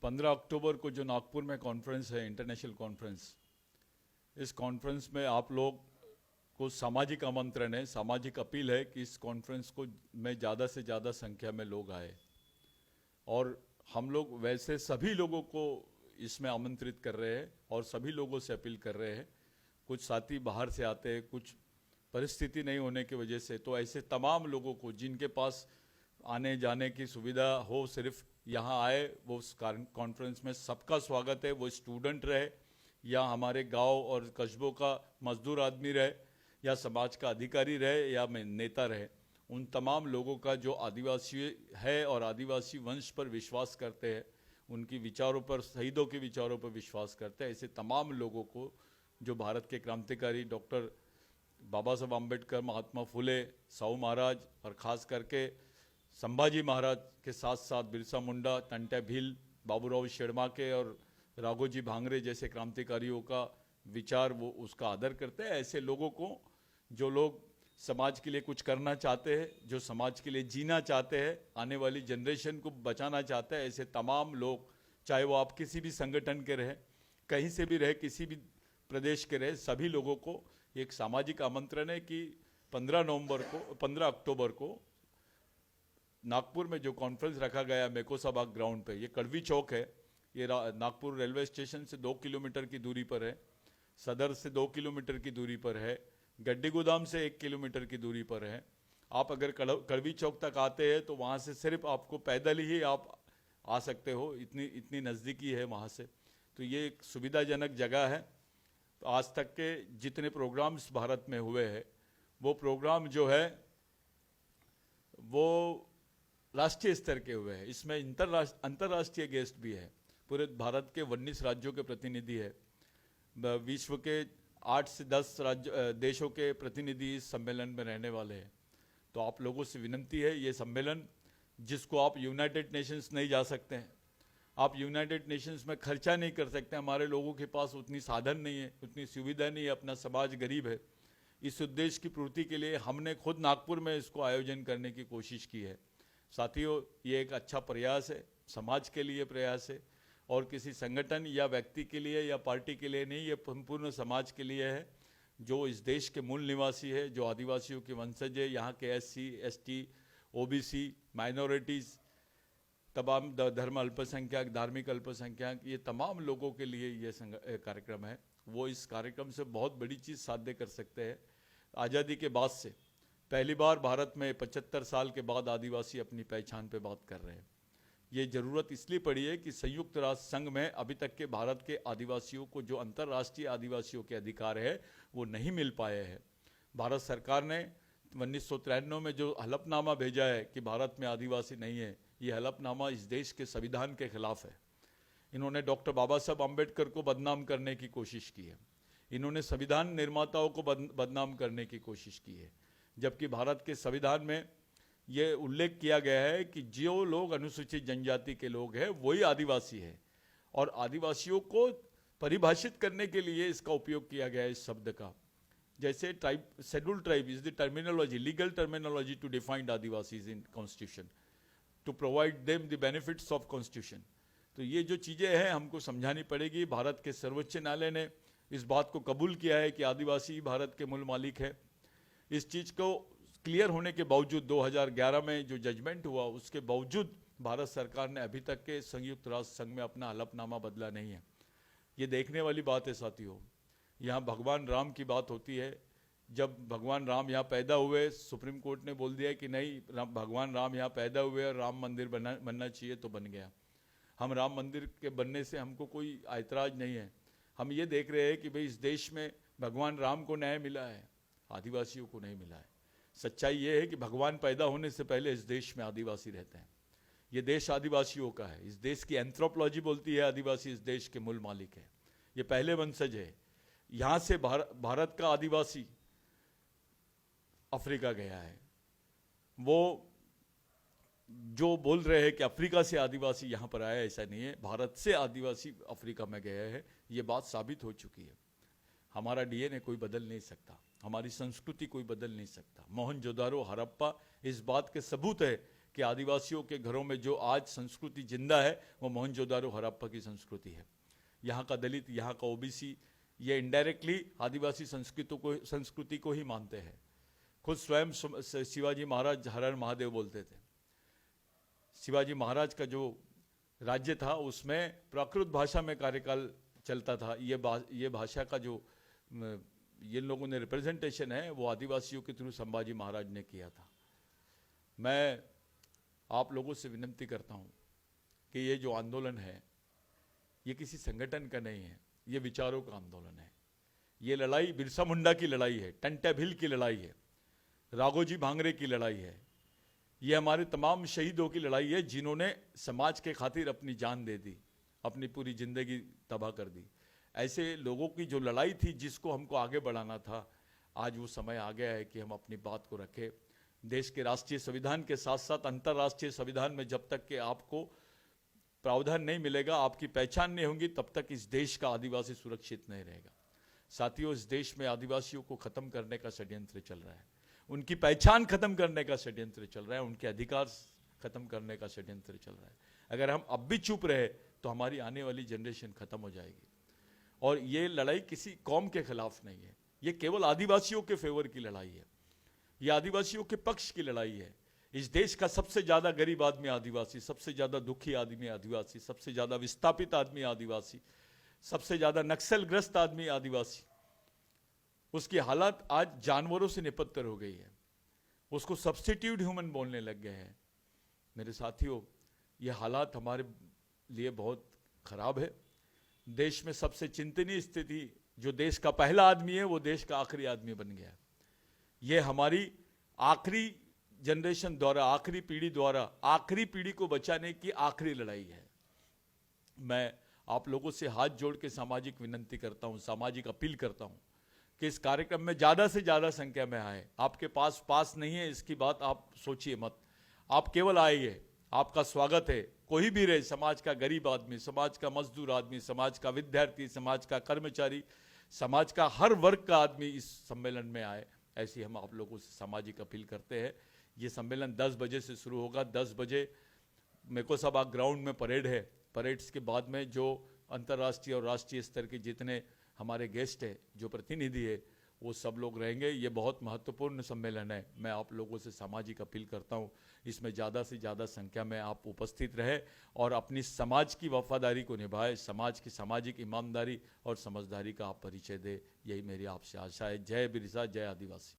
15 अक्टूबर को जो नागपुर में कॉन्फ्रेंस है, इंटरनेशनल कॉन्फ्रेंस, इस कॉन्फ्रेंस में आप लोग को सामाजिक आमंत्रण है, सामाजिक अपील है कि इस कॉन्फ्रेंस को में ज़्यादा से ज़्यादा संख्या में लोग आए। और हम लोग वैसे सभी लोगों को इसमें आमंत्रित कर रहे हैं और सभी लोगों से अपील कर रहे हैं। कुछ साथी बाहर से आते हैं, कुछ परिस्थिति नहीं होने की वजह से, तो ऐसे तमाम लोगों को जिनके पास आने जाने की सुविधा हो, सिर्फ यहाँ आए, वो उस कॉन्फ्रेंस में सबका स्वागत है। वो स्टूडेंट रहे या हमारे गांव और कस्बों का मजदूर आदमी रहे या समाज का अधिकारी रहे या नेता रहे, उन तमाम लोगों का जो आदिवासी है और आदिवासी वंश पर विश्वास करते हैं, उनकी विचारों पर, शहीदों के विचारों पर विश्वास करते हैं, ऐसे तमाम लोगों को जो भारत के क्रांतिकारी डॉक्टर बाबा साहब आम्बेडकर, महात्मा फुले, साहू महाराज और ख़ास करके संभाजी महाराज के साथ साथ बिरसा मुंडा, टंट्या भील, बाबूराव शेरमाके और राघोजी भांगरे जैसे क्रांतिकारियों का विचार, वो उसका आदर करते हैं। ऐसे लोगों को, जो लोग समाज के लिए कुछ करना चाहते हैं, जो समाज के लिए जीना चाहते हैं, आने वाली जनरेशन को बचाना चाहते हैं, ऐसे तमाम लोग, चाहे वो आप किसी भी संगठन के रहे, कहीं से भी रहे, किसी भी प्रदेश के रहे, सभी लोगों को एक सामाजिक आमंत्रण है कि 15 अक्टूबर को नागपुर में जो कॉन्फ्रेंस रखा गया है मेकोसा बाग ग्राउंड पे, ये कड़वी चौक है, ये नागपुर रेलवे स्टेशन से 2 किलोमीटर की दूरी पर है, सदर से 2 किलोमीटर की दूरी पर है, गड्डी गोदाम से 1 किलोमीटर की दूरी पर है। आप अगर कड़वी चौक तक आते हैं तो वहाँ से सिर्फ आपको पैदल ही आप आ सकते हो, इतनी नज़दीकी है वहाँ से। तो ये एक सुविधाजनक जगह है। तो आज तक के जितने प्रोग्राम्स भारत में हुए हैं, वो प्रोग्राम जो है वो राष्ट्रीय स्तर के हुए हैं। इसमें अंतर्राष्ट्रीय गेस्ट भी है, पूरे भारत के 19 राज्यों के प्रतिनिधि है, विश्व के 8 से 10 देशों के प्रतिनिधि इस सम्मेलन में रहने वाले हैं। तो आप लोगों से विनंती है, ये सम्मेलन जिसको आप यूनाइटेड नेशंस नहीं जा सकते हैं, आप यूनाइटेड नेशंस में खर्चा नहीं कर सकते, हमारे लोगों के पास उतनी साधन नहीं है, उतनी सुविधा नहीं है, अपना समाज गरीब है। इस उद्देश्य की पूर्ति के लिए हमने खुद नागपुर में इसको आयोजन करने की कोशिश की है। साथियों, ये एक अच्छा प्रयास है, समाज के लिए प्रयास है, और किसी संगठन या व्यक्ति के लिए या पार्टी के लिए नहीं, ये संपूर्ण समाज के लिए है, जो इस देश के मूल निवासी है, जो आदिवासियों के वंशज है, यहाँ के SC, ST, OBC, माइनॉरिटीज़, तमाम धर्म अल्पसंख्यक, धार्मिक अल्पसंख्यक, ये तमाम लोगों के लिए ये कार्यक्रम है। वो इस कार्यक्रम से बहुत बड़ी चीज़ साध्य कर सकते हैं। आज़ादी के बाद से पहली बार भारत में 75 साल के बाद आदिवासी अपनी पहचान पे बात कर रहे हैं। ये ज़रूरत इसलिए पड़ी है कि संयुक्त राष्ट्र संघ में अभी तक के भारत के आदिवासियों को जो अंतर्राष्ट्रीय आदिवासियों के अधिकार है वो नहीं मिल पाए हैं। भारत सरकार ने 1993 में जो हलफनामा भेजा है कि भारत में आदिवासी नहीं है, ये हलफनामा इस देश के संविधान के खिलाफ है। इन्होंने डॉक्टर बाबा साहब आम्बेडकर को बदनाम करने की कोशिश की है, इन्होंने संविधान निर्माताओं को बदनाम करने की कोशिश की है, जबकि भारत के संविधान में ये उल्लेख किया गया है कि जो लोग अनुसूचित जनजाति के लोग हैं वही आदिवासी है, और आदिवासियों को परिभाषित करने के लिए इसका उपयोग किया गया है इस शब्द का। जैसे tribe, scheduled tribe is the terminology, legal terminology to defined Adivasis in constitution, to provide them the benefits of constitution. तो ये जो चीज़ें हैं हमको समझानी पड़ेगी। भारत के सर्वोच्च न्यायालय ने इस बात को कबूल किया है कि आदिवासी भारत के मूल मालिक है। इस चीज़ को क्लियर होने के बावजूद 2011 में जो जजमेंट हुआ, उसके बावजूद भारत सरकार ने अभी तक के संयुक्त राष्ट्र संघ में अपना हलफनामा बदला नहीं है। ये देखने वाली बात है साथियों। यहाँ भगवान राम की बात होती है, जब भगवान राम यहाँ पैदा हुए, सुप्रीम कोर्ट ने बोल दिया कि नहीं, भगवान राम यहाँ पैदा हुए और राम मंदिर बनना चाहिए, तो बन गया। हम राम मंदिर के बनने से हमको कोई ऐतराज़ नहीं है। हम ये देख रहे हैं कि भाई इस देश में भगवान राम को न्याय मिला है, आदिवासियों को नहीं मिला है। सच्चाई ये है कि भगवान पैदा होने से पहले इस देश में आदिवासी रहते हैं। ये देश आदिवासियों का है। इस देश की एंथ्रोपोलॉजी बोलती है आदिवासी इस देश के मूल मालिक है, ये पहले वंशज है। यहाँ से भारत का आदिवासी अफ्रीका गया है। वो जो बोल रहे हैं कि अफ्रीका से आदिवासी यहाँ पर आया, ऐसा नहीं है। भारत से आदिवासी अफ्रीका में गया है, ये बात साबित हो चुकी है। हमारा DNA कोई बदल नहीं सकता, हमारी संस्कृति कोई बदल नहीं सकता। मोहनजोदारो, हड़प्पा इस बात के सबूत है कि आदिवासियों के घरों में जो आज संस्कृति जिंदा है वो मोहनजोदारो हड़प्पा की संस्कृति है। यहाँ का दलित, यहाँ का ओबीसी, ये इनडायरेक्टली आदिवासी संस्कृति को ही मानते हैं। खुद स्वयं शिवाजी महाराज हर हर महादेव बोलते थे। शिवाजी महाराज का जो राज्य था उसमें प्राकृत भाषा में कार्यकाल चलता था। ये भाषा का जो ये लोगों ने रिप्रेजेंटेशन है वो आदिवासियों के थ्रू संभाजी महाराज ने किया था। मैं आप लोगों से विनती करता हूँ कि ये जो आंदोलन है ये किसी संगठन का नहीं है, ये विचारों का आंदोलन है। ये लड़ाई बिरसा मुंडा की लड़ाई है, टंट्या भील की लड़ाई है, राघोजी भांगरे की लड़ाई है। ये हमारे तमाम शहीदों की लड़ाई है जिन्होंने समाज के खातिर अपनी जान दे दी, अपनी पूरी जिंदगी तबाह कर दी। ऐसे लोगों की जो लड़ाई थी जिसको हमको आगे बढ़ाना था, आज वो समय आ गया है कि हम अपनी बात को रखें। देश के राष्ट्रीय संविधान के साथ साथ अंतर्राष्ट्रीय संविधान में जब तक कि आपको प्रावधान नहीं मिलेगा, आपकी पहचान नहीं होगी, तब तक इस देश का आदिवासी सुरक्षित नहीं रहेगा। साथियों, इस देश में आदिवासियों को खत्म करने का षड्यंत्र चल रहा है, उनकी पहचान खत्म करने का षड्यंत्र चल रहा है, उनके अधिकार खत्म करने का षड्यंत्र चल रहा है। अगर हम अब भी चुप रहे तो हमारी आने वाली जनरेशन खत्म हो जाएगी। और ये लड़ाई किसी कौम के खिलाफ नहीं है, ये केवल आदिवासियों के फेवर की लड़ाई है, ये आदिवासियों के पक्ष की लड़ाई है। इस देश का सबसे ज्यादा गरीब आदमी आदिवासी, सबसे ज्यादा दुखी आदमी आदिवासी, सबसे ज्यादा विस्थापित आदमी आदिवासी, सबसे ज्यादा नक्सलग्रस्त आदमी आदिवासी। उसकी हालत आज जानवरों से निपत्तर हो गई है, उसको सब्स्टिट्यूट ह्यूमन बोलने लग गए हैं। मेरे साथियों, ये हालात हमारे लिए बहुत खराब है। देश में सबसे चिंतनीय स्थिति, जो देश का पहला आदमी है वो देश का आखिरी आदमी बन गया। ये हमारी आखिरी जनरेशन द्वारा, आखिरी पीढ़ी द्वारा, आखिरी पीढ़ी को बचाने की आखिरी लड़ाई है। मैं आप लोगों से हाथ जोड़ के सामाजिक विनंती करता हूं, सामाजिक अपील करता हूं कि इस कार्यक्रम में ज्यादा से ज्यादा संख्या में आए। आपके पास नहीं है इसकी बात आप सोचिए मत, आप केवल आइए, आपका स्वागत है। कोई भी रहे, समाज का गरीब आदमी, समाज का मजदूर आदमी, समाज का विद्यार्थी, समाज का कर्मचारी, समाज का हर वर्ग का आदमी इस सम्मेलन में आए, ऐसी हम आप लोगों से सामाजिक अपील करते हैं। ये सम्मेलन 10 बजे से शुरू होगा। 10 बजे मेको सभा ग्राउंड में परेड है। परेड्स के बाद में जो अंतर्राष्ट्रीय और राष्ट्रीय स्तर के जितने हमारे गेस्ट है, जो प्रतिनिधि है, वो सब लोग रहेंगे। ये बहुत महत्वपूर्ण सम्मेलन है। मैं आप लोगों से सामाजिक अपील करता हूँ, इसमें ज़्यादा से ज़्यादा संख्या में आप उपस्थित रहे और अपनी समाज की वफादारी को निभाए, समाज की सामाजिक ईमानदारी और समझदारी का आप परिचय दे, यही मेरी आपसे आशा है। जय बिरसा, जय आदिवासी।